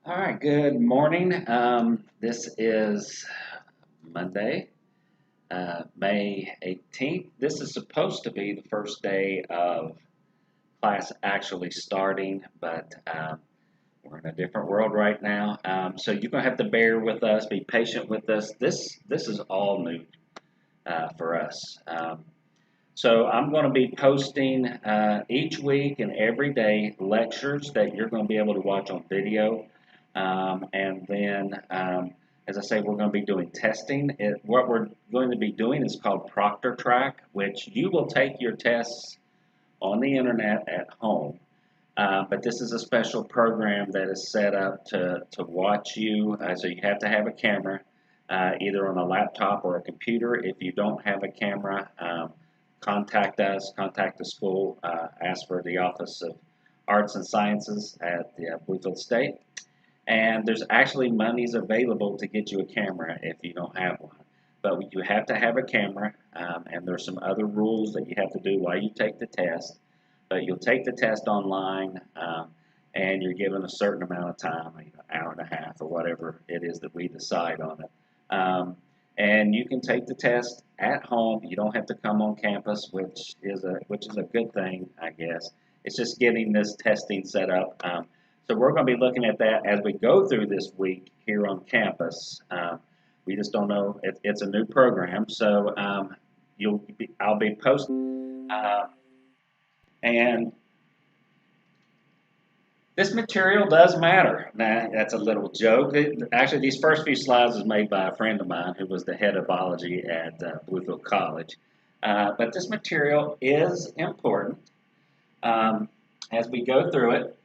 All right, good morning. This is Monday, May 18th. This is supposed to be the first day of class actually starting, but we're in a different world right now. So you're going to have to bear with us, be patient with us. This is all new for us. So I'm going to be posting each week and every day lectures that you're going to be able to watch on video. And then, as I say, we're going to be doing testing. What we're going to be doing is called Proctor Track, which you will take your tests on the internet at home. But this is a special program that is set up to watch you. So you have to have a camera, either on a laptop or a computer. If you don't have a camera, contact us, contact the school, ask for the Office of Arts and Sciences at the Bluefield State. And there's actually monies available to get you a camera if you don't have one. But you have to have a camera, and there's some other rules that you have to do while you take the test. But you'll take the test online, and you're given a certain amount of time, an hour and a half or whatever it is that we decide on it. And you can take the test at home. You don't have to come on campus, which is a good thing, I guess. It's just getting this testing set up. So we're going to be looking at that as we go through this week here on campus. We just don't know. It's a new program, so I'll be posting. And this material does matter. Now, that's a little joke. Actually, these first few slides was made by a friend of mine who was the head of biology at Bluefield College. But this material is important as we go through it.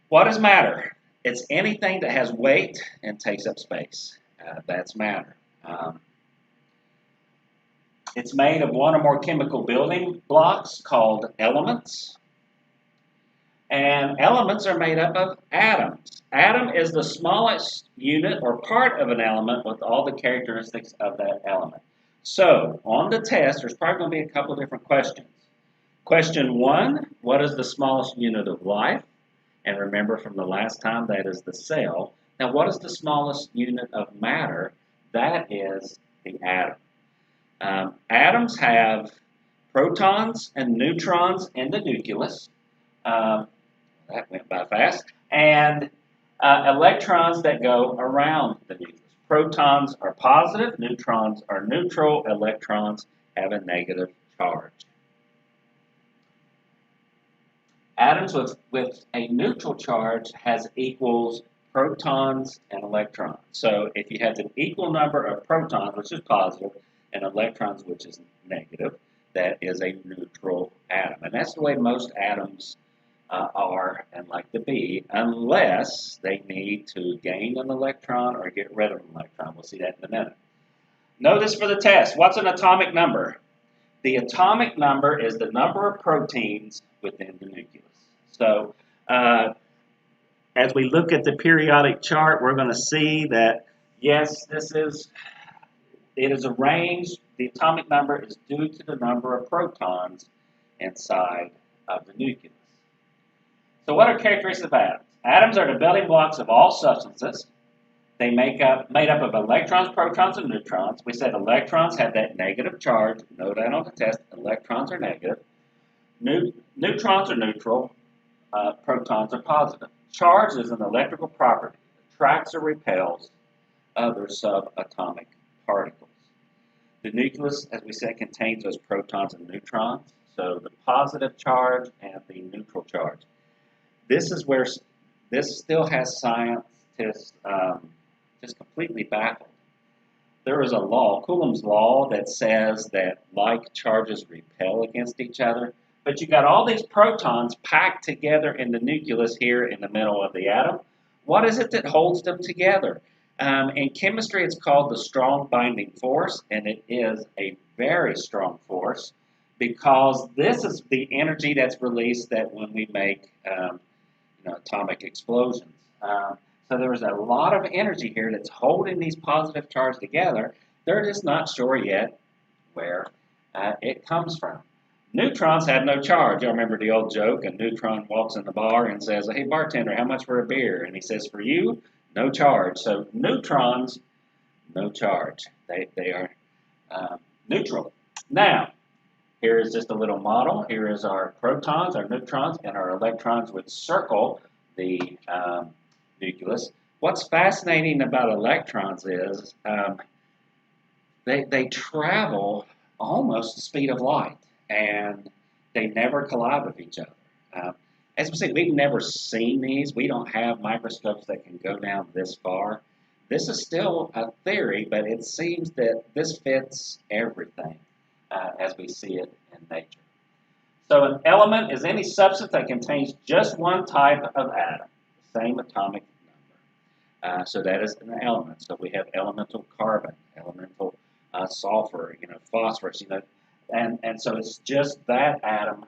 What does matter? It's anything that has weight and takes up space. That's matter. It's made of one or more chemical building blocks called elements. And elements are made up of atoms. Atom is the smallest unit or part of an element with all the characteristics of that element. So, on the test, there's probably going to be a couple of different questions. Question 1, what is the smallest unit of life? And remember from the last time, that is the cell. Now, what is the smallest unit of matter? That is the atom. Atoms have protons and neutrons in the nucleus. That went by fast. And electrons that go around the nucleus. Protons are positive, neutrons are neutral, electrons have a negative charge. Atoms with a neutral charge has equals protons and electrons. So if you have an equal number of protons, which is positive, and electrons, which is negative, that is a neutral atom. And that's the way most atoms are and like to be, unless they need to gain an electron or get rid of an electron. We'll see that in a minute. Notice for the test, what's an atomic number? The atomic number is the number of proteins within the nucleus. So as we look at the periodic chart, we're going to see that, yes, it is arranged. The atomic number is due to the number of protons inside of the nucleus. So what are characteristics of atoms? Atoms are the building blocks of all substances. They made up of electrons, protons, and neutrons. We said electrons have that negative charge. Note that on the test, electrons are negative. Neutrons are neutral. Protons are positive. Charge is an electrical property. It attracts or repels other subatomic particles. The nucleus, as we said, contains those protons and neutrons. So the positive charge and the neutral charge. This is where this still has scientists just completely baffled. There is a law, Coulomb's law, that says that like charges repel against each other. But you got all these protons packed together in the nucleus here in the middle of the atom. What is it that holds them together? In chemistry, it's called the strong binding force, and it is a very strong force because this is the energy that's released that when we make atomic explosions. So there's a lot of energy here that's holding these positive charges together. They're just not sure yet where it comes from. Neutrons have no charge. I remember the old joke, a neutron walks in the bar and says, hey, bartender, how much for a beer? And he says, for you, no charge. So neutrons, no charge. They are neutral. Now, here is just a little model. Here is our protons, our neutrons, and our electrons which circle the nucleus. What's fascinating about electrons is they travel almost the speed of light, and they never collide with each other. As we say, we've never seen these. We don't have microscopes that can go down this far. This is still a theory, but it seems that this fits everything as we see it in nature. So an element is any substance that contains just one type of atom, the same atomic number. So that is an element. So we have elemental carbon, elemental sulfur, phosphorus, and so it's just that atom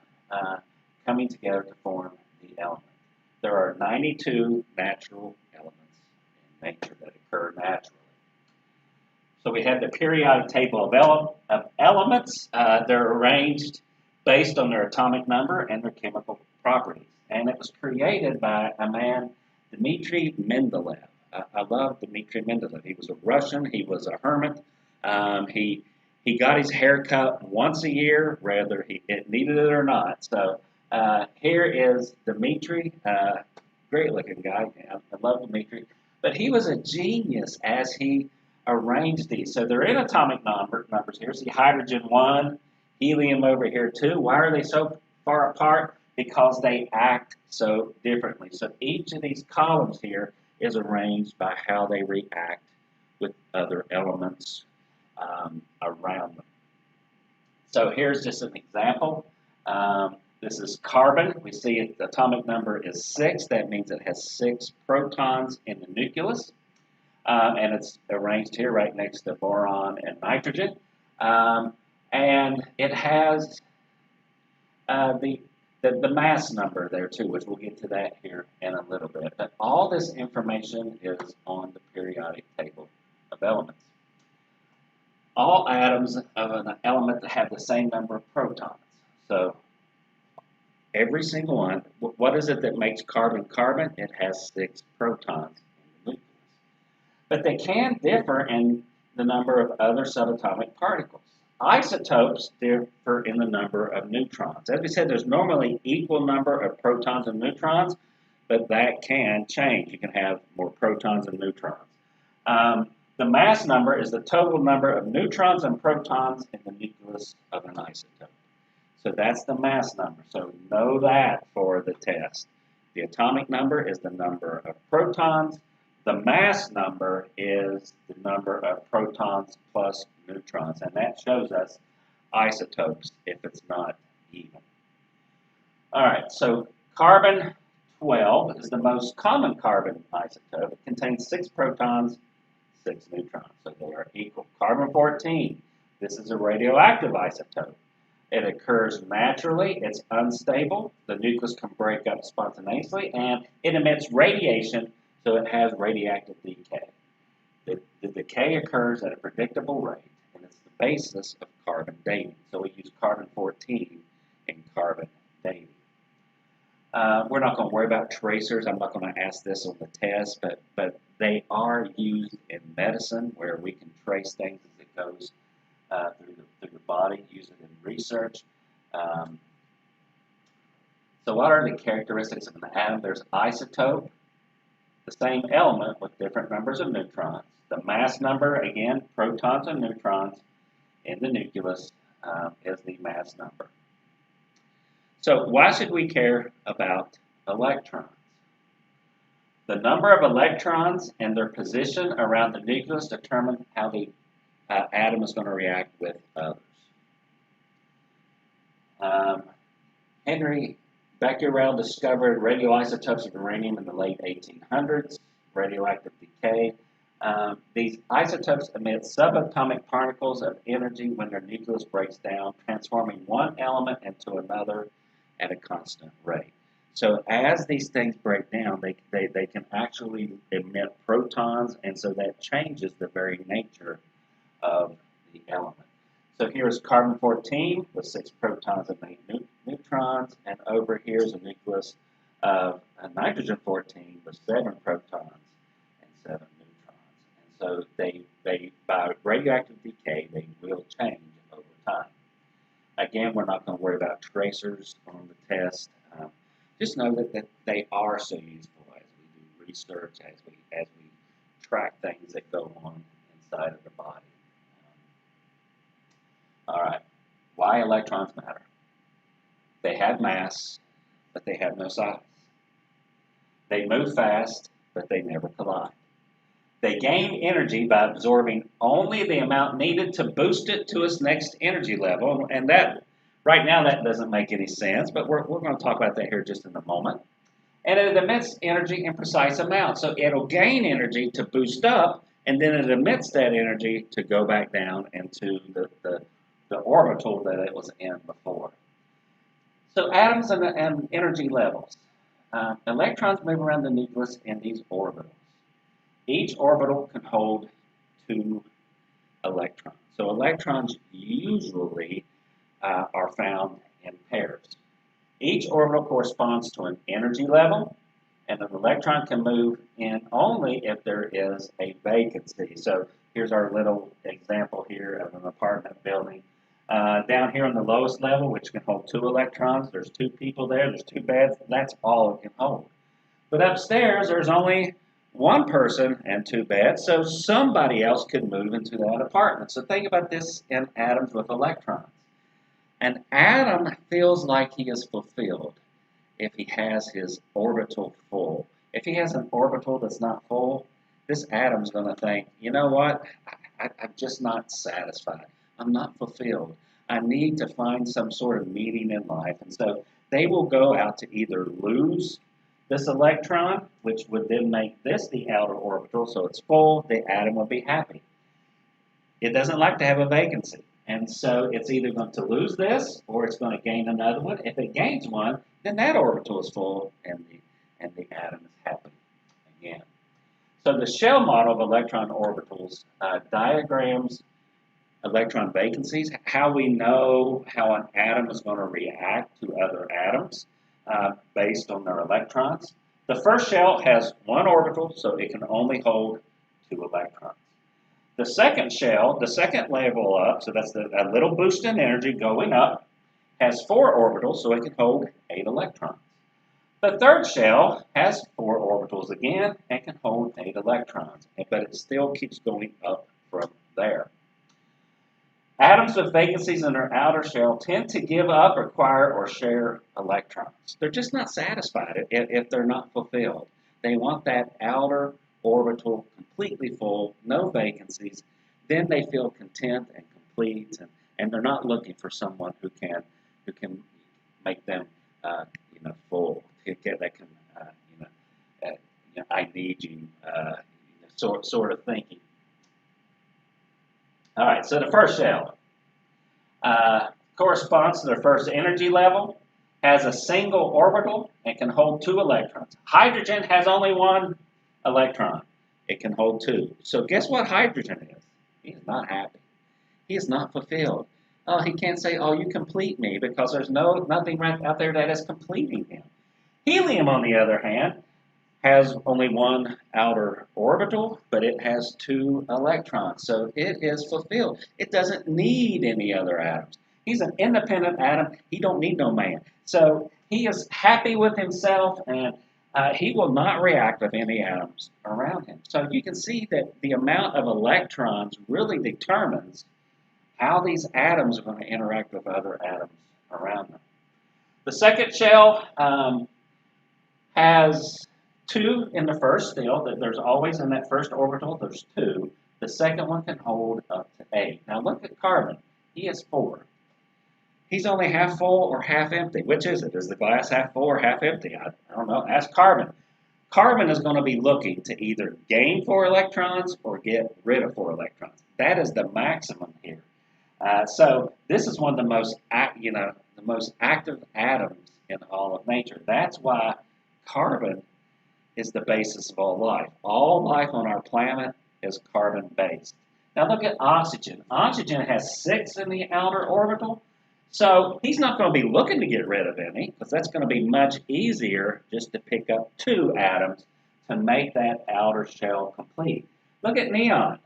coming together to form the element. There are 92 natural elements in nature that occur naturally. So we have the periodic table of elements. They're arranged based on their atomic number and their chemical properties. And it was created by a man, Dmitry Mendeleev. I love Dmitry Mendeleev. He was a Russian. He was a hermit. He got his hair cut once a year, whether it needed it or not. So here is Dmitry, great-looking guy. I love Dmitry. But he was a genius as he arranged these. So they're in atomic numbers here. See hydrogen 1, helium over here 2. Why are they so far apart? Because they act so differently. So each of these columns here is arranged by how they react with other elements around them. So here's just an example. This is carbon. We see the atomic number is 6. That means it has 6 protons in the nucleus. And it's arranged here right next to boron and nitrogen. And it has the mass number there too, which we'll get to that here in a little bit. But all this information is on the periodic table of elements. All atoms of an element have the same number of protons. So every single one, what is it that makes carbon carbon? It has 6 protons in the nucleus. But they can differ in the number of other subatomic particles. Isotopes differ in the number of neutrons. As we said, there's normally equal number of protons and neutrons, but that can change. You can have more protons and neutrons. The mass number is the total number of neutrons and protons in the nucleus of an isotope. So that's the mass number. So know that for the test. The atomic number is the number of protons. The mass number is the number of protons plus neutrons. And that shows us isotopes if it's not even. All right, so carbon-12 is the most common carbon isotope. It contains 6 protons, 6 neutrons, so they are equal. Carbon-14, this is a radioactive isotope. It occurs naturally, it's unstable, the nucleus can break up spontaneously, and it emits radiation, so it has radioactive decay. The decay occurs at a predictable rate, and it's the basis of carbon dating. So we use carbon-14 in carbon dating. We're not going to worry about tracers. I'm not going to ask this on the test, but they are used in medicine where we can trace things as it goes through the body, use it in research. So what are the characteristics of an atom? There's isotope, the same element with different numbers of neutrons. The mass number, again, protons and neutrons in the nucleus is the mass number. So why should we care about electrons? The number of electrons and their position around the nucleus determine how the atom is going to react with others. Henry Becquerel discovered radioisotopes of uranium in the late 1800s, radioactive decay. These isotopes emit subatomic particles of energy when their nucleus breaks down, transforming one element into another at a constant rate. So as these things break down, they can actually emit protons, and so that changes the very nature of the element. So here's carbon-14 with 6 protons and 8 neutrons, and over here is a nucleus of nitrogen-14 with 7 protons and 7 neutrons. And so they by radioactive decay, they will change over time. Again, we're not going to worry about tracers on the test. Just know that they are so useful as we do research, as we track things that go on inside of the body. All right, why electrons matter? They have mass, but they have no size. They move fast, but they never collide. They gain energy by absorbing only the amount needed to boost it to its next energy level. And that, right now, that doesn't make any sense, but we're going to talk about that here just in a moment. And it emits energy in precise amounts. So it'll gain energy to boost up, and then it emits that energy to go back down into the orbital that it was in before. So atoms and energy levels. Electrons move around the nucleus in these orbitals. Each orbital can hold 2 electrons. So electrons usually are found in pairs. Each orbital corresponds to an energy level, and an electron can move in only if there is a vacancy. So here's our little example here of an apartment building. Down here on the lowest level, which can hold 2 electrons, there's 2 people there, there's 2 beds, that's all it can hold. But upstairs, there's only 1 person and 2 beds, so somebody else could move into that apartment. So think about this in atoms with electrons. An atom feels like he is fulfilled if he has his orbital full. If he has an orbital that's not full, this atom's going to think, you know what, I'm just not satisfied. I'm not fulfilled. I need to find some sort of meaning in life. And so they will go out to either lose this electron, which would then make this the outer orbital, so it's full, the atom will be happy. It doesn't like to have a vacancy. And so it's either going to lose this or it's going to gain another one. If it gains one, then that orbital is full and the atom is happy again. So the shell model of electron orbitals diagrams electron vacancies, how we know how an atom is going to react to other atoms based on their electrons. The first shell has 1 orbital, so it can only hold 2 electrons. The second shell, the second level up, so that's a little boost in energy going up, has 4 orbitals, so it can hold 8 electrons. The third shell has 4 orbitals again and can hold 8 electrons, but it still keeps going up from there. Atoms with vacancies in their outer shell tend to give up, acquire, or share electrons. They're just not satisfied if they're not fulfilled. They want that outer orbital completely full, no vacancies. Then they feel content and complete, and they're not looking for someone who can make them full. That can I need you sort of thinking. All right, so the first shell corresponds to the first energy level, has a single orbital, and can hold 2 electrons. Hydrogen has only 1 electron. It can hold 2. So guess what hydrogen is? He is not happy. He is not fulfilled. Oh, he can't say, oh, you complete me, because there's nothing right out there that is completing him. Helium, on the other hand, has only 1 outer orbital, but it has 2 electrons, so it is fulfilled. It doesn't need any other atoms. He's an independent atom. He don't need no man. So he is happy with himself, and he will not react with any atoms around him. So you can see that the amount of electrons really determines how these atoms are going to interact with other atoms around them. The second shell has 2 in the first still. There's always in that first orbital, there's 2. The second one can hold up to 8. Now look at carbon. He has 4. He's only half full or half empty. Which is it? Is the glass half full or half empty? I don't know. Ask carbon. Carbon is going to be looking to either gain 4 electrons or get rid of 4 electrons. That is the maximum here. So this is one of the most, the most active atoms in all of nature. That's why carbon is the basis of all life. All life on our planet is carbon-based. Now look at oxygen. Oxygen has 6 in the outer orbital. So he's not going to be looking to get rid of any, because that's going to be much easier just to pick up 2 atoms to make that outer shell complete. Look at neon.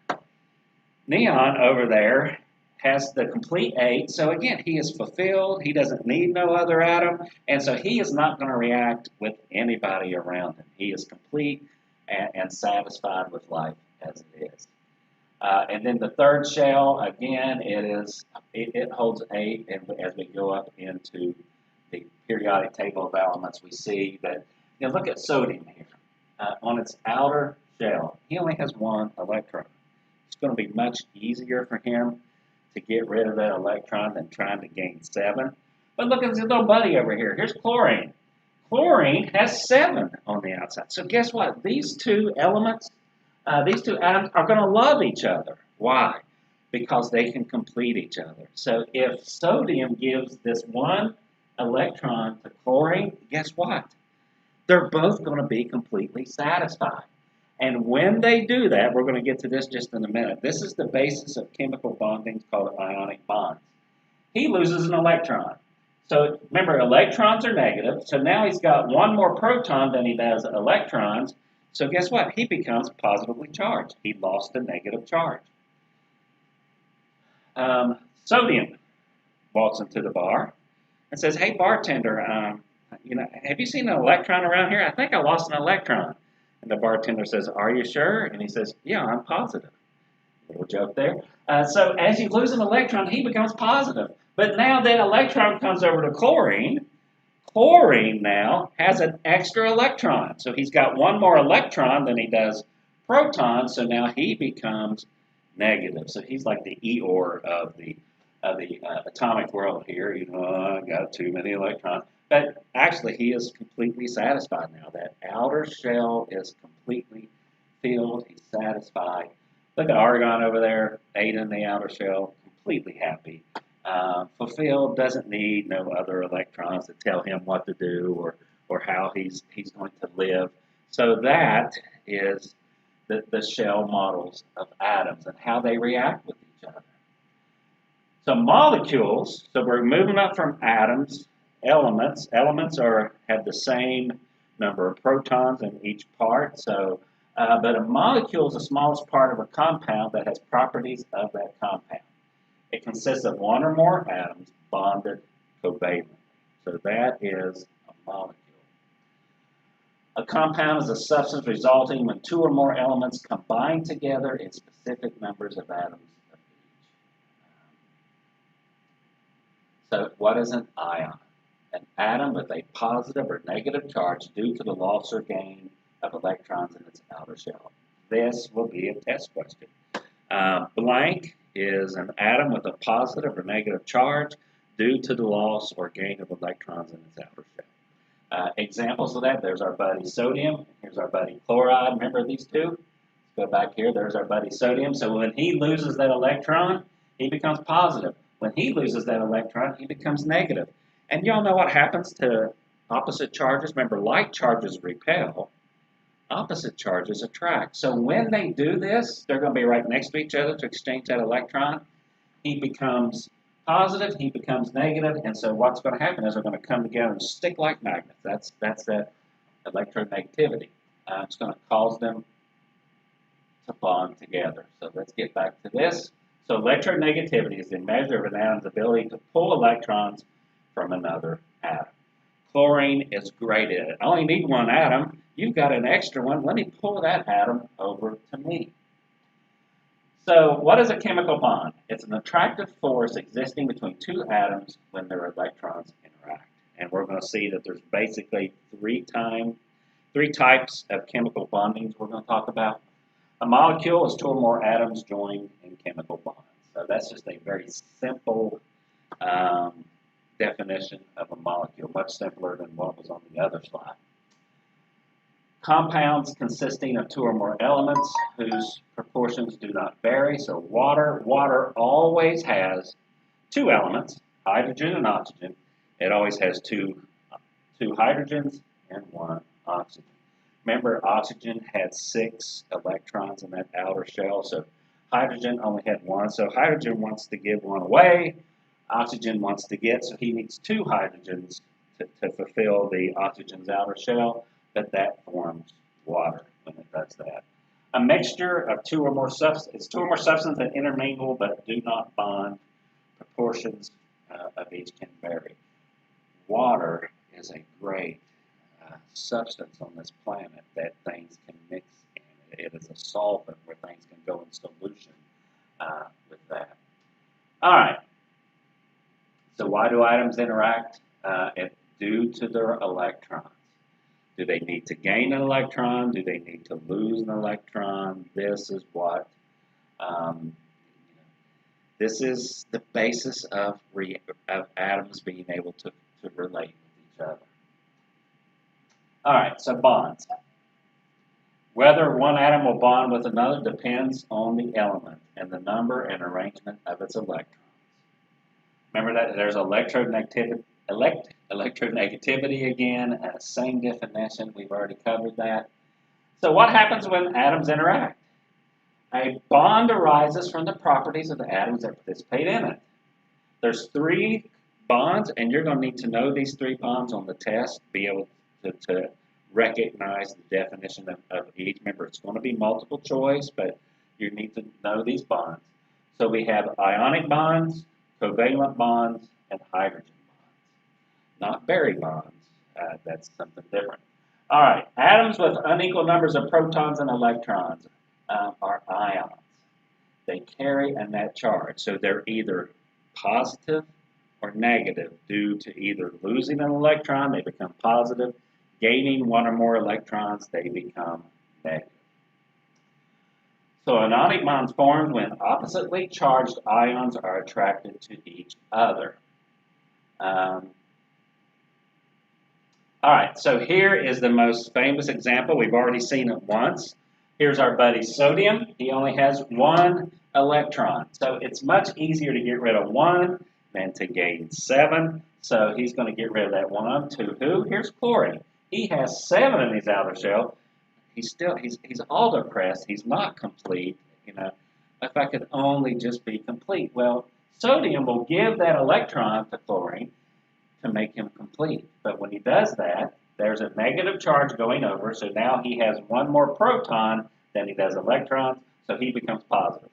Neon over there has the complete 8. So again, he is fulfilled. He doesn't need no other atom. And so he is not going to react with anybody around him. He is complete and satisfied with life as it is. And then the third shell, again, it holds 8. And as we go up into the periodic table of elements, we see that, look at sodium here. On its outer shell, he only has 1 electron. It's going to be much easier for him to get rid of that electron than trying to gain 7. But look at his little buddy over here. Here's chlorine. Chlorine has 7 on the outside. So guess what? These 2 elements, these 2 atoms are going to love each other. Why? Because they can complete each other. So if sodium gives this 1 electron to chlorine, guess what? They're both going to be completely satisfied. And when they do that, we're going to get to this just in a minute. This is the basis of chemical bonding called ionic bonds. He loses an electron. So remember, electrons are negative. So now he's got 1 more proton than he does electrons. So guess what? He becomes positively charged. He lost a negative charge. Sodium walks into the bar and says, "Hey, bartender, have you seen an electron around here? I think I lost an electron." And the bartender says, "Are you sure?" And he says, "Yeah, I'm positive." Little joke there. So as you lose an electron, he becomes positive. But now that electron comes over to chlorine. Chlorine now has an extra electron. So he's got 1 more electron than he does protons. So now he becomes negative. So he's like the Eeyore of the atomic world here. I got too many electrons. But actually, he is completely satisfied now. That outer shell is completely filled. He's satisfied. Look at argon over there, 8 in the outer shell, completely happy. Fulfilled, doesn't need no other electrons to tell him what to do or how he's going to live. So that is the shell models of atoms and how they react with each other. So molecules, so we're moving up from atoms. Elements have the same number of protons in each part. So, but a molecule is the smallest part of a compound that has properties of that compound. It consists of 1 or more atoms bonded covalently. So that is a molecule. A compound is a substance resulting when 2 or more elements combine together in specific numbers of atoms of each. So what is an ion? An atom with a positive or negative charge due to the loss or gain of electrons in its outer shell. This will be a test question. Blank is an atom with a positive or negative charge due to the loss or gain of electrons in its outer shell. Examples of that, there's our buddy sodium, here's our buddy chloride. Remember these 2? Let's go back here, there's our buddy sodium. So when he loses that electron, he becomes positive. When he loses that electron, he becomes negative. And y'all know what happens to opposite charges? Remember, like charges repel, opposite charges attract. So when they do this, they're going to be right next to each other to exchange that electron. He becomes positive, he becomes negative, and so what's going to happen is they're going to come together and stick like magnets. That's that electronegativity. It's going to cause them to bond together. So let's get back to this. So electronegativity is the measure of an atom's ability to pull electrons from another atom. Chlorine is great at it. I only need 1 atom. You've got an extra one. Let me pull that atom over to me. So what is a chemical bond? It's an attractive force existing between 2 atoms when their electrons interact. And we're going to see that there's basically 3 types of chemical bondings we're going to talk about. A molecule is 2 or more atoms joined in chemical bonds. So that's just a very simple definition of a molecule, much simpler than what was on the other slide. Compounds consisting of 2 or more elements whose proportions do not vary. So water always has 2 elements, hydrogen and oxygen. It always has two hydrogens and 1 oxygen. Remember, oxygen had 6 electrons in that outer shell, so hydrogen only had one, so hydrogen wants to give one away, oxygen wants to get, so he needs two hydrogens to fulfill the oxygen's outer shell, but that forms water when it does that. A mixture of two or more substances that intermingle but do not bond. Proportions of each can vary. Water is a great substance on this planet that things can mix in. It is a solvent where things can go in solution with that. All right. So why do atoms interact? Due to their electrons. Do they need to gain an electron? Do they need to lose an electron? This is what, this is the basis of atoms being able to relate with each other. All right, so bonds. Whether one atom will bond with another depends on the element and the number and arrangement of its electrons. Remember that there's electronegativity again, same definition, we've already covered that. So what happens when atoms interact? A bond arises from the properties of the atoms that participate in it. There's three bonds, and you're going to need to know these three bonds on the test, be able to recognize the definition of each. Remember, it's going to be multiple choice, but you need to know these bonds. So we have ionic bonds, covalent bonds, and hydrogen bonds. Not barrier bonds. That's something different. All right, atoms with unequal numbers of protons and electrons are ions. They carry a net charge, so they're either positive or negative due to either losing an electron, they become positive, gaining one or more electrons, they become negative. So ionic bonds formed when oppositely charged ions are attracted to each other. All right, so here is the most famous example. We've already seen it once. Here's our buddy sodium. He only has one electron. So it's much easier to get rid of one than to gain 7. So he's going to get rid of that one. To who? Here's chlorine. He has 7 in his outer shell. He's all depressed. He's not complete. You know, if I could only just be complete. Well, sodium will give that electron to chlorine to make him complete. But when he does that, there's a negative charge going over, so now he has one more proton than he does electrons, so he becomes positive.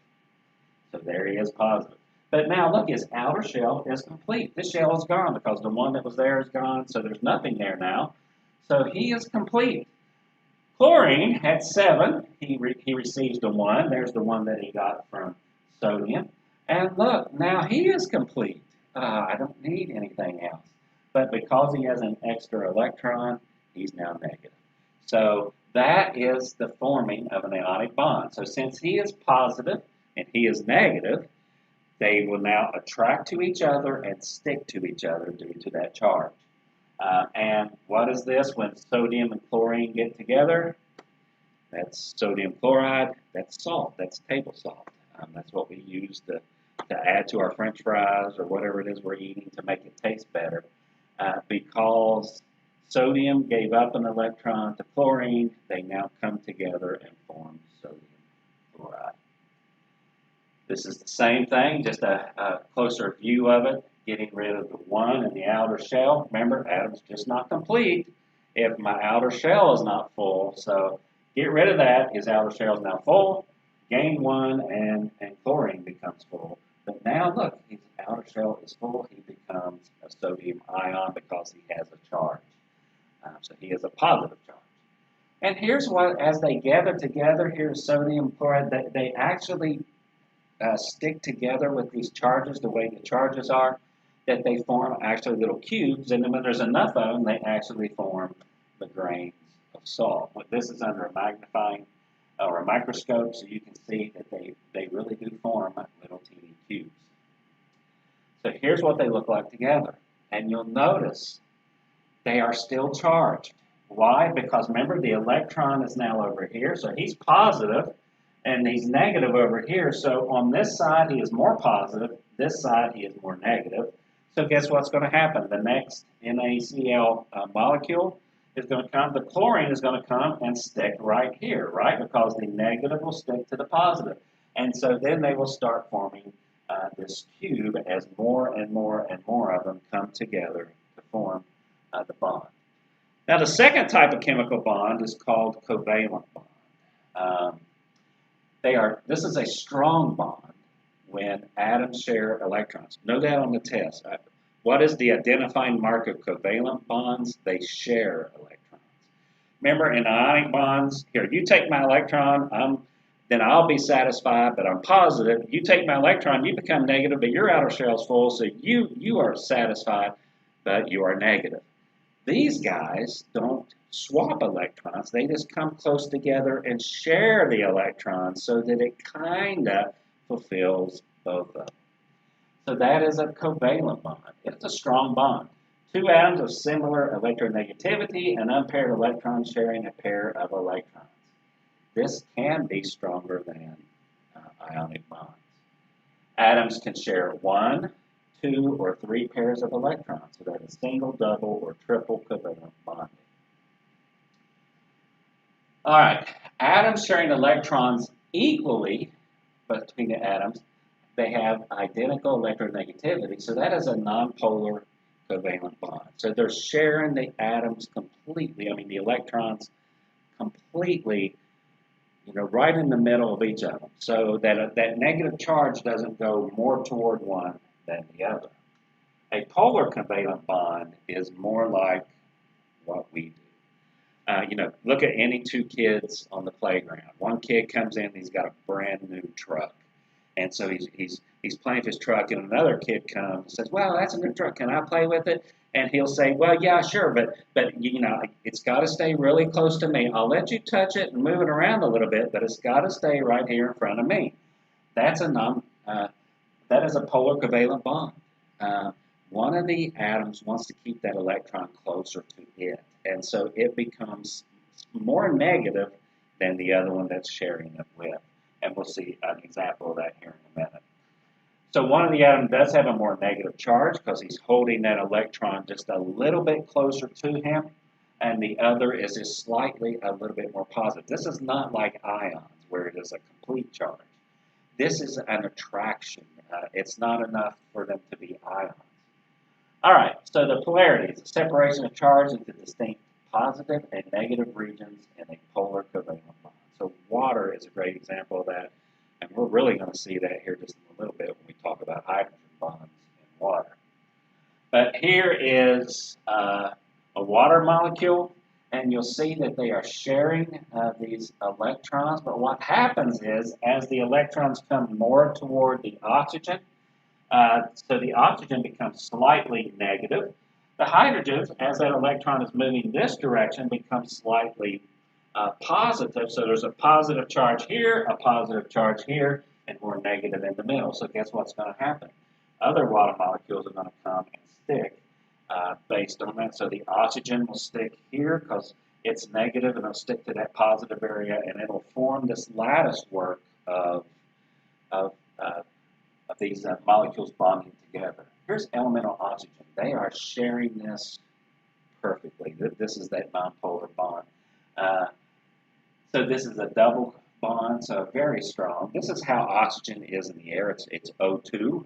So there he is, positive. But now look, his outer shell is complete. This shell is gone because the one that was there is gone, so there's nothing there now. So he is complete. Chlorine had 7. He receives the 1. There's the one that he got from sodium. And look, now he is complete. I don't need anything else. But because he has an extra electron, he's now negative. So that is the forming of an ionic bond. So since he is positive and he is negative, they will now attract to each other and stick to each other due to that charge. And what is this when sodium and chlorine get together? That's sodium chloride. That's salt. That's table salt. That's what we use to add to our French fries or whatever it is we're eating to make it taste better. Because sodium gave up an electron to chlorine, they now come together and form sodium chloride. This is the same thing, just a closer view of it, getting rid of the 1 in the outer shell. Remember, atom's just not complete if my outer shell is not full. So get rid of that. His outer shell is now full. Gain 1, and chlorine becomes full. But now look, his outer shell is full. He becomes a sodium ion because he has a charge. So he has a positive charge. And here's what, as they gather together, here's sodium chloride, they actually stick together with these charges the way the charges are, that they form actually little cubes. And then when there's enough of them, they actually form the grains of salt. But this is under a magnifying or a microscope, so you can see that they really do form little teeny cubes. So here's what they look like together. And you'll notice they are still charged. Why? Because remember, the electron is now over here, so he's positive, and he's negative over here. So on this side, he is more positive. This side, he is more negative. So guess what's going to happen? The next NaCl molecule is going to come, the chlorine is going to come and stick right here, right? Because the negative will stick to the positive. And so then they will start forming this cube as more and more and more of them come together to form the bond. Now, the second type of chemical bond is called covalent bond. Um, this is a strong bond when atoms share electrons. Know that on the test. What is the identifying mark of covalent bonds? They share electrons. Remember, in ionic bonds, here, you take my electron, then I'll be satisfied, but I'm positive. You take my electron, you become negative, but your outer shell's full, so you are satisfied, but you are negative. These guys don't swap electrons. They just come close together and share the electrons so that it kind of fulfills both of them. So that is a covalent bond. It's a strong bond. Two atoms of similar electronegativity, an unpaired electron sharing a pair of electrons. This can be stronger than ionic bonds. Atoms can share 1, 2, or 3 pairs of electrons, so that is single, double, or triple covalent bonding. All right, atoms sharing electrons equally between the atoms, they have identical electronegativity, so that is a nonpolar covalent bond. So they're sharing the atoms completely, the electrons completely, right in the middle of each of them, so that that negative charge doesn't go more toward one than the other. A polar covalent bond is more like what we do. Look at any two kids on the playground. One kid comes in, he's got a brand new truck. And so he's playing with his truck, and another kid comes and says, well, that's a new truck. Can I play with it? And he'll say, well, yeah, sure, but it's got to stay really close to me. I'll let you touch it and move it around a little bit, but it's got to stay right here in front of me. That is a polar covalent bond. One of the atoms wants to keep that electron closer to it, and so it becomes more negative than the other one that's sharing it with. And we'll see an example of that here in a minute. So one of the atoms does have a more negative charge because he's holding that electron just a little bit closer to him, and the other is just slightly a little bit more positive. This is not like ions where it is a complete charge. This is an attraction. It's not enough for them to be ions. All right, so the polarities, the separation of charge into distinct positive and negative regions in a polar covalent bond. So water is a great example of that, and we're really going to see that here just in a little bit when we talk about hydrogen bonds in water. But here is a water molecule, and you'll see that they are sharing these electrons, but what happens is as the electrons come more toward the oxygen, so the oxygen becomes slightly negative. The hydrogen, as that electron is moving this direction, becomes slightly positive. So there's a positive charge here, a positive charge here, and more negative in the middle. So guess what's going to happen? Other water molecules are going to come and stick based on that. So the oxygen will stick here because it's negative, and it'll stick to that positive area, and it'll form this lattice work of these molecules bonding together. Here's elemental oxygen. They are sharing this perfectly. This is that nonpolar bond. So this is a double bond, so very strong. This is how oxygen is in the air. It's O2,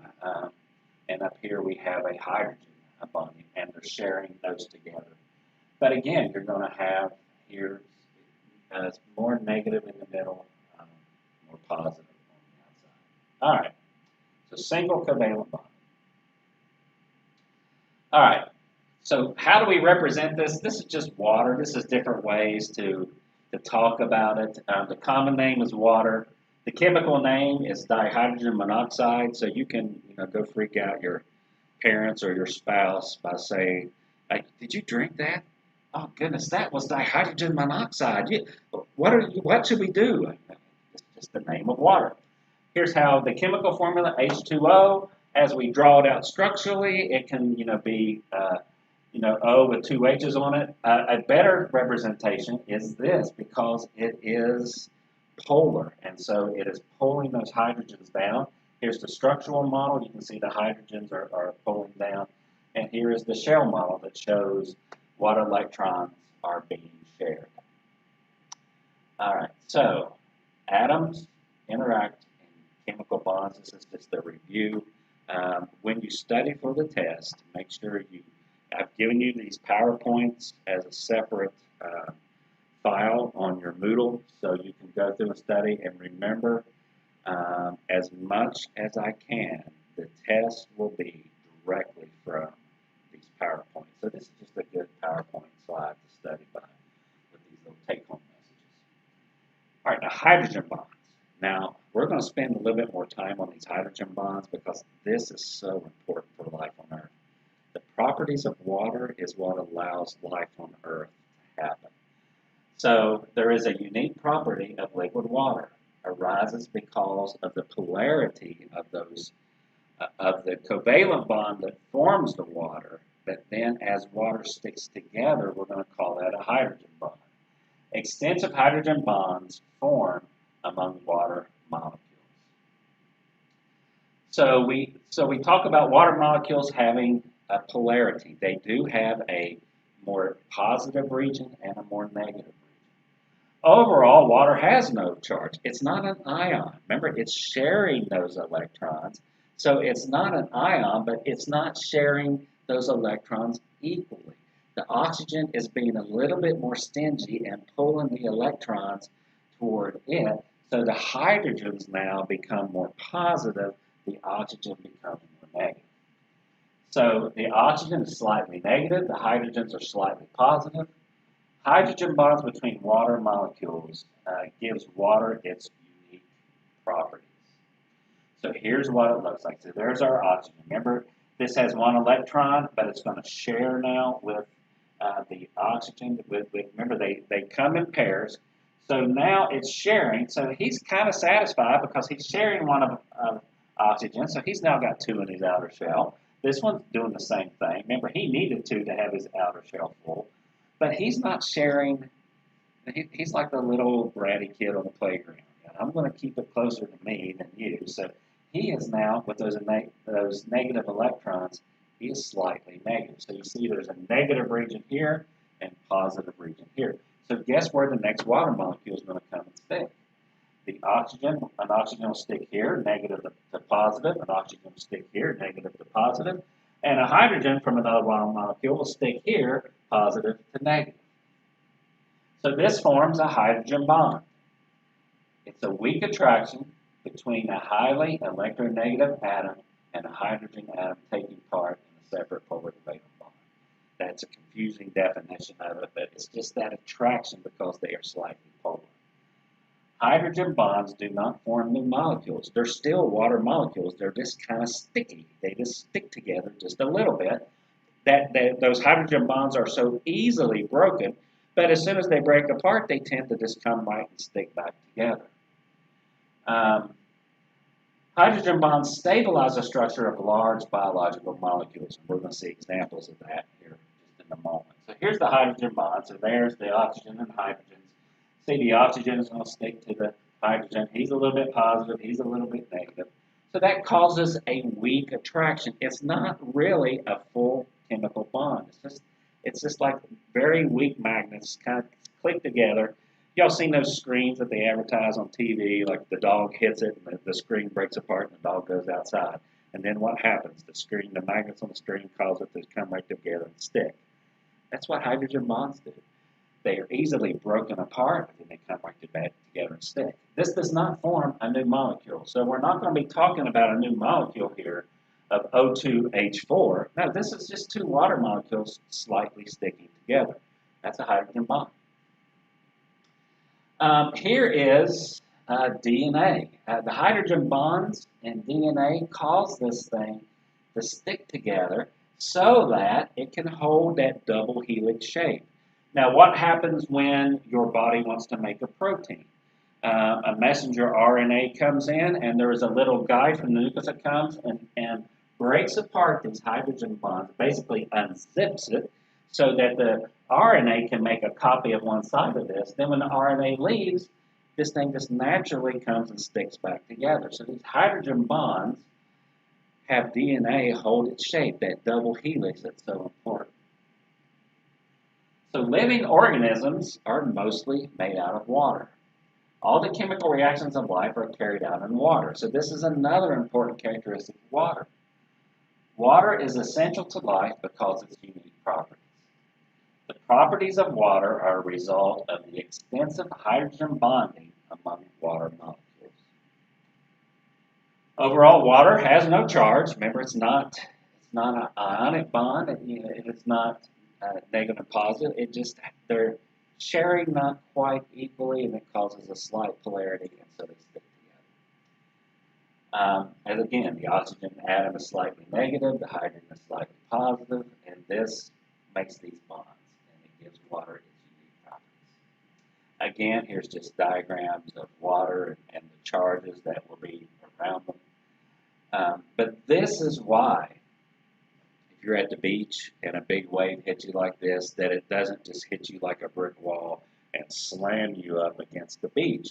and up here we have a hydrogen bonding, and they're sharing those together. But again, you're going to have here more negative in the middle, more positive on the outside. All right. So single covalent bond. All right, so how do we represent this? This is just water. This is different ways to talk about it. The common name is water. The chemical name is dihydrogen monoxide, so you can go freak out your parents or your spouse by saying, hey, did you drink that? Oh, goodness, that was dihydrogen monoxide. What should we do? It's just the name of water. Here's how the chemical formula, H2O, as we draw it out structurally, it can be O with two H's on it. A better representation is this because it is polar, and so it is pulling those hydrogens down. Here's the structural model. You can see the hydrogens are pulling down, and here is the shell model that shows what electrons are being shared. All right, so atoms interact in chemical bonds. This is just a review. When you study for the test, make sure I've given you these PowerPoints as a separate file on your Moodle so you can go through and study and remember as much as I can. The test will be directly from these PowerPoints. So this is just a good PowerPoint slide to study by with these little take-home messages. All right, now hydrogen bonds. Now, we're going to spend a little bit more time on these hydrogen bonds because this is so important for life on Earth. The properties of water is what allows life on Earth to happen. So there is a unique property of liquid water. Arises because of the polarity of those of the covalent bond that forms the water, that then as water sticks together, we're going to call that a hydrogen bond. Extensive hydrogen bonds form among water molecules. So we talk about water molecules having a polarity. They do have a more positive region and a more negative region. Overall, water has no charge. It's not an ion. Remember, it's sharing those electrons. So it's not an ion, but it's not sharing those electrons equally. The oxygen is being a little bit more stingy and pulling the electrons toward it. So the hydrogens now become more positive. The oxygen becomes more negative. So the oxygen is slightly negative. The hydrogens are slightly positive. Hydrogen bonds between water molecules gives water its unique properties. So here's what it looks like. So there's our oxygen. Remember, this has one electron, but it's going to share now with the oxygen. Remember, they come in pairs. So now it's sharing. So he's kind of satisfied because he's sharing one of oxygen. So he's now got two in his outer shell. This one's doing the same thing. Remember, he needed two to have his outer shell full. But he's not sharing. He's like the little bratty kid on the playground. I'm going to keep it closer to me than you. So he is now, with those negative electrons, he is slightly negative. So you see there's a negative region here and positive region here. So guess where the next water molecule is going to come and stick? The oxygen, an oxygen will stick here, negative to positive. An oxygen will stick here, negative to positive. And a hydrogen from another water molecule will stick here, positive to negative. So this forms a hydrogen bond. It's a weak attraction between a highly electronegative atom and a hydrogen atom taking part in a separate polar covalent bond. That's a confusing definition of it, but it's just that attraction because they are slightly polar. Hydrogen bonds do not form new molecules. They're still water molecules. They're just kind of sticky. They just stick together just a little bit. Those hydrogen bonds are so easily broken, but as soon as they break apart, they tend to just come right and stick back together. Hydrogen bonds stabilize the structure of large biological molecules. And we're going to see examples of that here just in a moment. So here's the hydrogen bond. So there's the oxygen and hydrogens. See, the oxygen is going to stick to the hydrogen. He's a little bit positive. He's a little bit negative. So that causes a weak attraction. It's not really a full chemical bond. It's just like very weak magnets kind of click together. Y'all seen those screens that they advertise on TV, like the dog hits it and the screen breaks apart and the dog goes outside. And then what happens? The magnets on the screen cause it to come right together and stick. That's what hydrogen bonds do. They are easily broken apart, and then they come right together and stick. This does not form a new molecule. So we're not going to be talking about a new molecule here of O2H4. No, this is just two water molecules slightly sticking together. That's a hydrogen bond. Here is DNA. The hydrogen bonds in DNA cause this thing to stick together so that it can hold that double helix shape. Now, what happens when your body wants to make a protein? A messenger RNA comes in, and there is a little guy from the nucleus that comes and breaks apart these hydrogen bonds, basically unzips it, so that the RNA can make a copy of one side of this. Then when the RNA leaves, this thing just naturally comes and sticks back together. So these hydrogen bonds have DNA hold its shape, that double helix that's so important. So living organisms are mostly made out of water. All the chemical reactions of life are carried out in water. So this is another important characteristic of water. Water is essential to life because of its unique properties. The properties of water are a result of the extensive hydrogen bonding among water molecules. Overall, water has no charge. Remember, it's not an ionic bond. It is not negative and positive. It just they're sharing not quite equally, and it causes a slight polarity, and so they stick together. And again, the oxygen atom is slightly negative, the hydrogen is slightly positive, and this makes these bonds, and it gives water its unique properties. Again, here's just diagrams of water and the charges that will be around them. But this is why, if you're at the beach and a big wave hits you like this, that it doesn't just hit you like a brick wall and slam you up against the beach.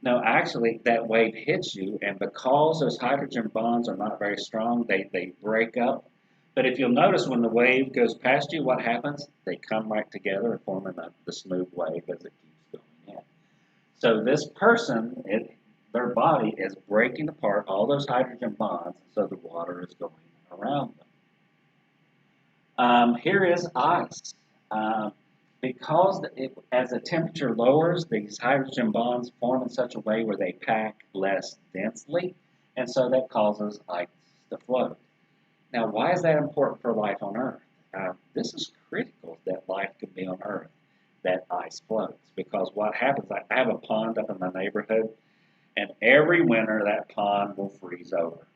No, actually, that wave hits you, and because those hydrogen bonds are not very strong, they break up. But if you'll notice, when the wave goes past you, what happens? They come right together and form the smooth wave as it keeps going in. So this person, their body is breaking apart all those hydrogen bonds, so the water is going around them. Here is ice. Because as the temperature lowers, these hydrogen bonds form in such a way where they pack less densely, and so that causes ice to float. Now, why is that important for life on Earth? This is critical that life can be on Earth, that ice floats, because what happens, I have a pond up in my neighborhood, and every winter that pond will freeze over.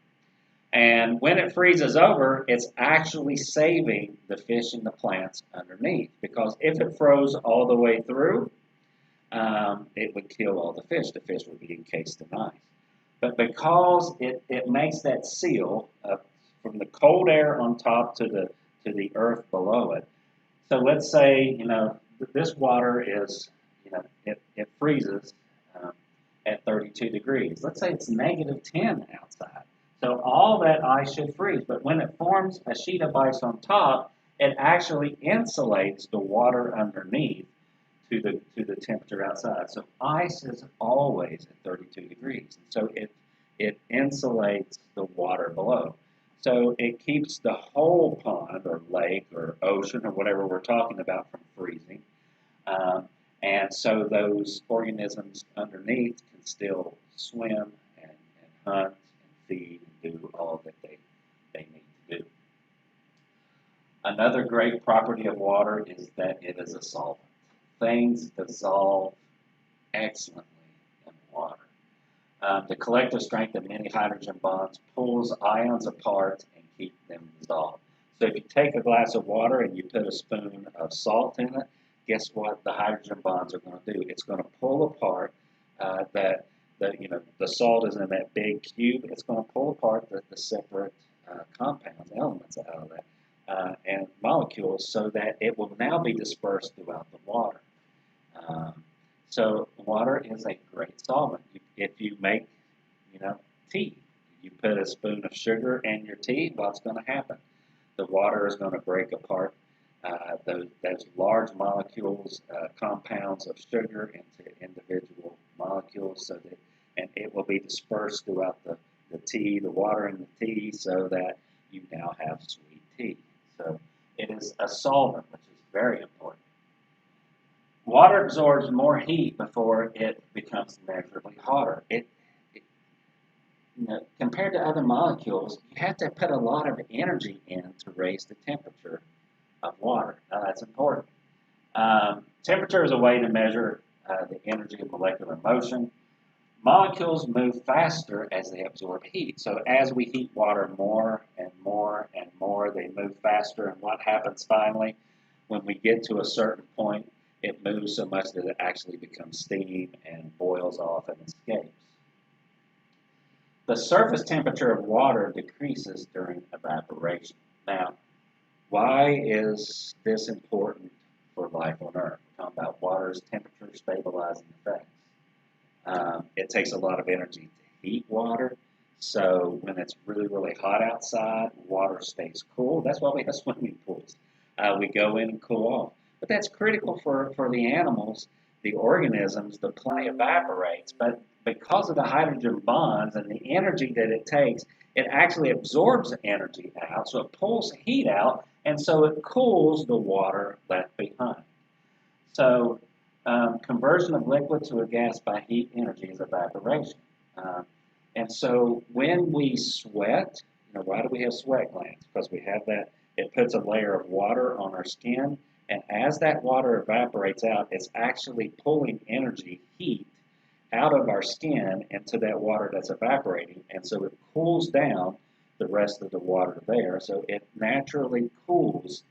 And when it freezes over, it's actually saving the fish and the plants underneath. Because if it froze all the way through, it would kill all the fish. The fish would be encased in ice. But because it makes that seal from the cold air on top to the earth below it. So let's say, this water is, it freezes at 32 degrees. Let's say it's negative 10 outside. So all that ice should freeze, but when it forms a sheet of ice on top, it actually insulates the water underneath to the temperature outside. So ice is always at 32 degrees. So it insulates the water below. So it keeps the whole pond or lake or ocean or whatever we're talking about from freezing. And so those organisms underneath can still swim and hunt and feed and do all that they need to do. Another great property of water is that it is a solvent. Things dissolve excellently in water. The collective strength of many hydrogen bonds pulls ions apart and keeps them dissolved. So if you take a glass of water and you put a spoon of salt in it, guess what the hydrogen bonds are going to do? It's going to pull apart the salt is in that big cube. It's going to pull apart the separate compounds, elements out of that, and molecules, so that it will now be dispersed throughout the water. So water is a great solvent. If you make, tea, you put a spoon of sugar in your tea, what's going to happen? The water is going to break apart those large molecules, compounds of sugar into individual molecules, and it will be dispersed throughout the tea, the water in the tea, so that you now have sweet tea. So it is a solvent, which is very important. Water absorbs more heat before it becomes measurably hotter. Compared to other molecules, you have to put a lot of energy in to raise the temperature of water. Now that's important. Temperature is a way to measure the energy of molecular motion. Molecules move faster as they absorb heat. So as we heat water more and more and more, they move faster. And what happens finally? When we get to a certain point, it moves so much that it actually becomes steam and boils off and escapes. The surface temperature of water decreases during evaporation. Now, why is this important for life on Earth? We're talking about water's temperature stabilizing effects. It takes a lot of energy to heat water, so when it's really, really hot outside, water stays cool. That's why we have swimming pools. We go in and cool off. But that's critical for the animals the organisms, the plant evaporates, but because of the hydrogen bonds and the energy that it takes, it actually absorbs the energy out, so it pulls heat out, and so it cools the water left behind. So conversion of liquid to a gas by heat energy is evaporation. And so when we sweat, why do we have sweat glands? Because we have that, it puts a layer of water on our skin, and as that water evaporates out, it's actually pulling energy, heat, out of our skin into that water that's evaporating, and so it cools down the rest of the water there, so it naturally cools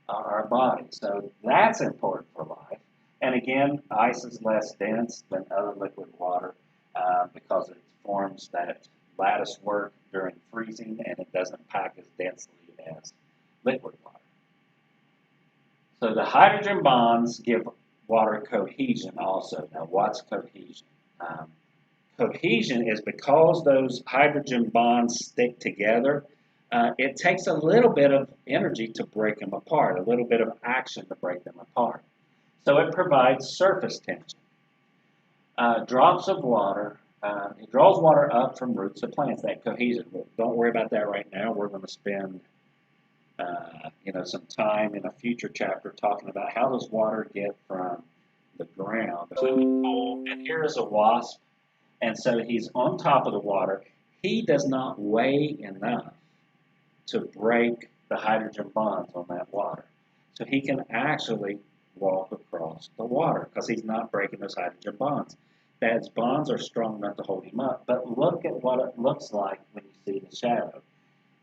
our body. So that's important for life. And again, ice is less dense than other liquid water because it forms that lattice work during freezing, and it doesn't pack as densely as liquid water. So the hydrogen bonds give water cohesion also. Now, what's cohesion? Cohesion is because those hydrogen bonds stick together, it takes a little bit of energy to break them apart, a little bit of action to break them apart. So it provides surface tension. Drops of water, it draws water up from roots of plants, that cohesion. Well, don't worry about that right now. We're going to spend some time in a future chapter talking about how does water get from the ground to the pool. And here is a wasp, and so he's on top of the water. He does not weigh enough to break the hydrogen bonds on that water. So he can actually walk across the water because he's not breaking those hydrogen bonds. Those bonds are strong enough to hold him up, but look at what it looks like when you see the shadow.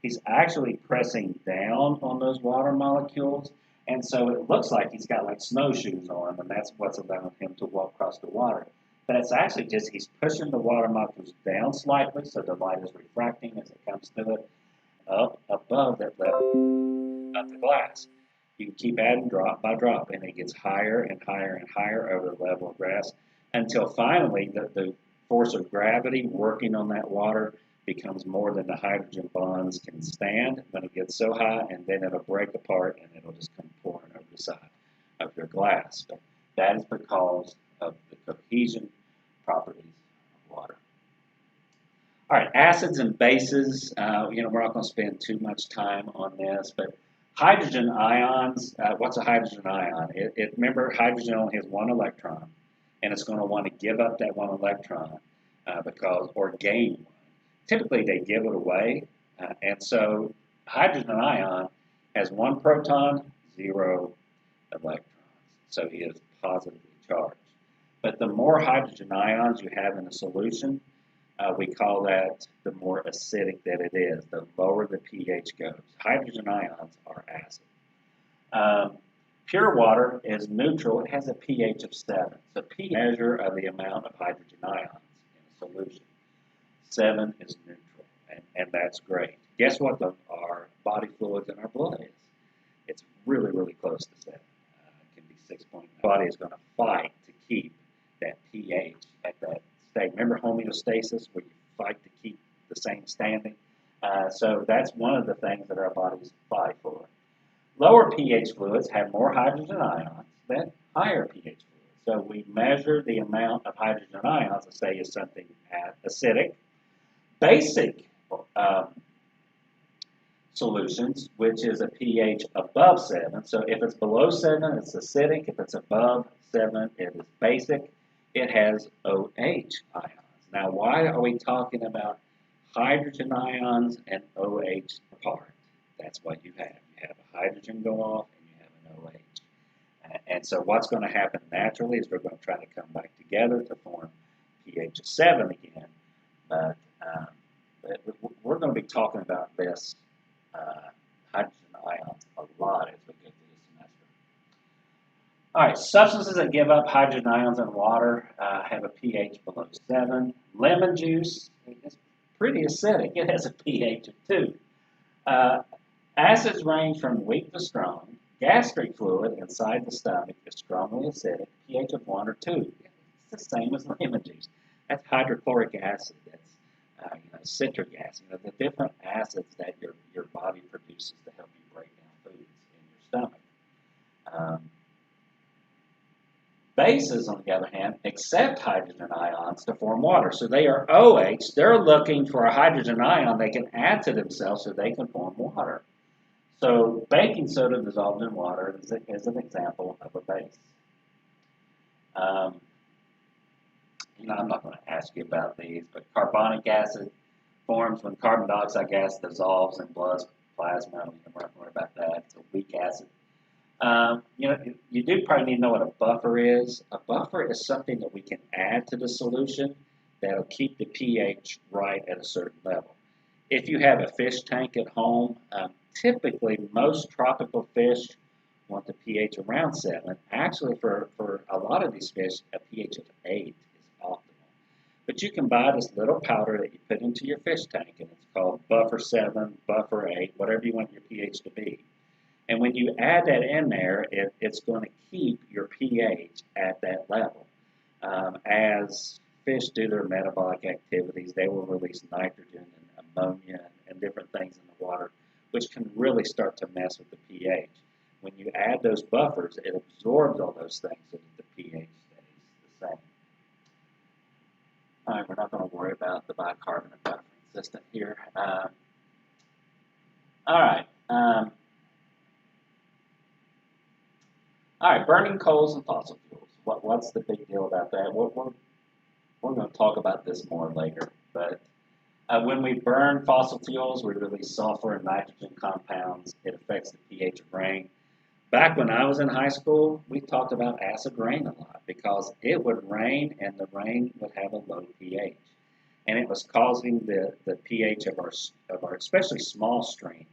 He's actually pressing down on those water molecules, and so it looks like he's got like snowshoes on, and that's what's allowing him to walk across the water. But it's actually just he's pushing the water molecules down slightly so the light is refracting as it comes to it, up above that level of the glass. You can keep adding drop by drop, and it gets higher and higher and higher over the level of grass until finally the force of gravity working on that water becomes more than the hydrogen bonds can stand when it gets so high, and then it'll break apart and it'll just come pouring over the side of your glass. But that is because of the cohesion properties of water. All right, acids and bases. We're not going to spend too much time on this, but hydrogen ions. What's a hydrogen ion? Remember, hydrogen only has one electron, and it's going to want to give up that one electron or gain one. Typically, they give it away, and so hydrogen ion has one proton, 0 electrons. So he is positively charged. But the more hydrogen ions you have in a solution, we call that the more acidic that it is, the lower the pH goes. Hydrogen ions are acid. Pure water is neutral. It has a pH of 7. So pH measure of the amount of hydrogen ions in a solution. 7 is neutral, and that's great. Guess what our body fluids in our blood is? It's really, really close to 7. It can be 6.9. The body is going to fight to keep that pH at that state. Remember homeostasis, where you fight to keep the same standing? So that's one of the things that our bodies fight for. Lower pH fluids have more hydrogen ions than higher pH fluids. So we measure the amount of hydrogen ions, let's say is something acidic. Basic solutions, which is a pH above 7. So if it's below 7, it's acidic. If it's above 7, it is basic. It has OH ions. Now, why are we talking about hydrogen ions and OH apart? That's what you have. You have a hydrogen go off, and you have an OH. And so what's going to happen naturally is we're going to try to come back together to form pH of 7 again. But we're going to be talking about this hydrogen ions a lot as we go through the semester. All right, substances that give up hydrogen ions in water have a pH below 7. Lemon juice is pretty acidic. It has a pH of 2. Acids range from weak to strong. Gastric fluid inside the stomach is strongly acidic, pH of 1 or 2. It's the same as lemon juice. That's hydrochloric acid. That's citric acid. The different acids that your body produces to help you break down foods in your stomach. Bases, on the other hand, accept hydrogen ions to form water. So they are OH. They're looking for a hydrogen ion they can add to themselves so they can form water. So baking soda dissolved in water is an example of a base. I'm not going to ask you about these, but carbonic acid forms when carbon dioxide gas dissolves in blood plasma. We can worry about that. It's a weak acid. You do probably need to know what a buffer is. A buffer is something that we can add to the solution that'll keep the pH right at a certain level. If you have a fish tank at home, typically most tropical fish want the pH around 7. Actually, for a lot of these fish, a pH of 8 is optimal. But you can buy this little powder that you put into your fish tank, and it's called Buffer 7, Buffer 8, whatever you want your pH to be. And when you add that in there, it's going to keep your pH at that level. As fish do their metabolic activities, they will release nitrogen and ammonia and different things in the water, which can really start to mess with the pH. When you add those buffers, it absorbs all those things so that the pH stays the same. All right, we're not going to worry about the bicarbonate buffering system here. All right. All right, burning coals and fossil fuels. What's the big deal about that? We're going to talk about this more later. But when we burn fossil fuels, we release sulfur and nitrogen compounds. It affects the pH of rain. Back when I was in high school, we talked about acid rain a lot because it would rain and the rain would have a low pH. And it was causing the pH of our especially small streams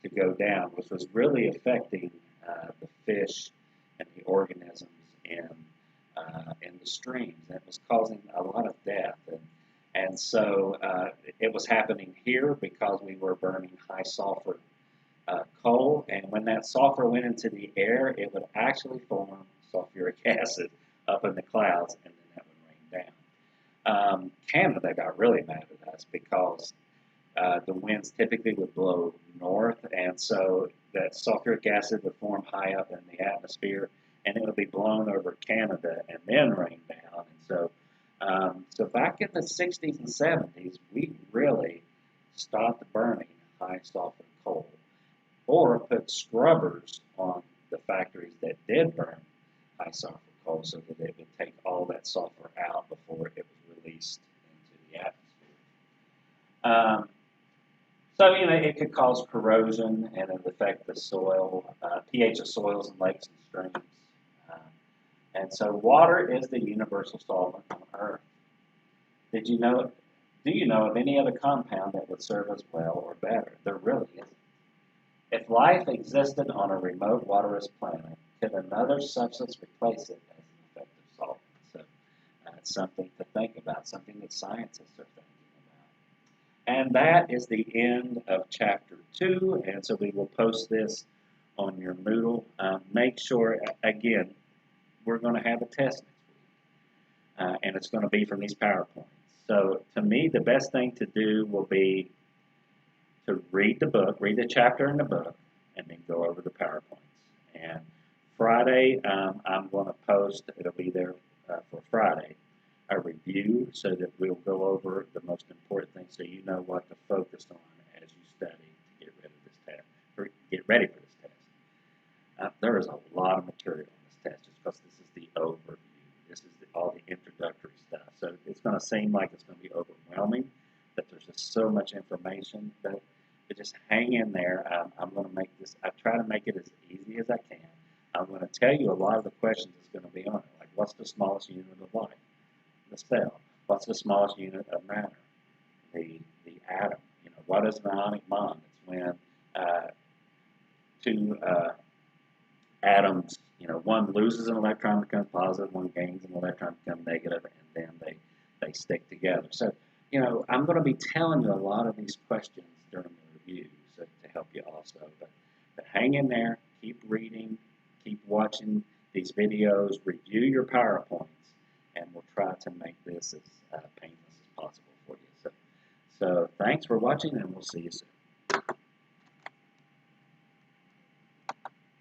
to go down, which was really affecting the fish and the organisms in the streams. And it was causing a lot of death. And so it was happening here because we were burning high sulfur coal. And when that sulfur went into the air, it would actually form sulfuric acid up in the clouds, and then that would rain down. Canada got really mad at us because the winds typically would blow north, and so that sulfuric acid would form high up in the atmosphere, and it would be blown over Canada and then rain down. And so back in the 60s and 70s, we really stopped burning high sulfur coal, or put scrubbers on the factories that did burn high sulfur coal so that it would take all that sulfur out before it was released into the atmosphere. So, it could cause corrosion and it affect the soil, pH of soils and lakes and streams. And so water is the universal solvent on Earth. Do you know of any other compound that would serve us well or better? There really isn't. If life existed on a remote waterless planet, could another substance replace it as an effective solvent? So it's something to think about, something that scientists are thinking about. And that is the end of Chapter 2, and so we will post this on your Moodle. Make sure, again, we're going to have a test next week, and it's going to be from these PowerPoints. So to me, the best thing to do will be to read the book, read the chapter in the book, and then go over the PowerPoints. And Friday, I'm going to post, it'll be there for Friday, a review so that we'll go over the most important things so you know what to focus on as you study to get rid of this test, or get ready for this test. There is a lot of material on this test just because this is the overview. This is all the introductory stuff. So it's going to seem like it's going to be overwhelming, that there's just so much information, but just hang in there. I'm going to make this, I try to make it as easy as I can. I'm going to tell you a lot of the questions that's going to be on it, like what's the smallest unit of life? The cell. What's the smallest unit of matter? The atom. What is an ionic bond? It's when two atoms, one loses an electron, becomes positive, one gains an electron, becomes negative, and then they stick together. So, I'm going to be telling you a lot of these questions during the review to help you also. But hang in there, keep reading, keep watching these videos, review your PowerPoints, and we'll try to make this as painless as possible for you. So thanks for watching, and we'll see you soon.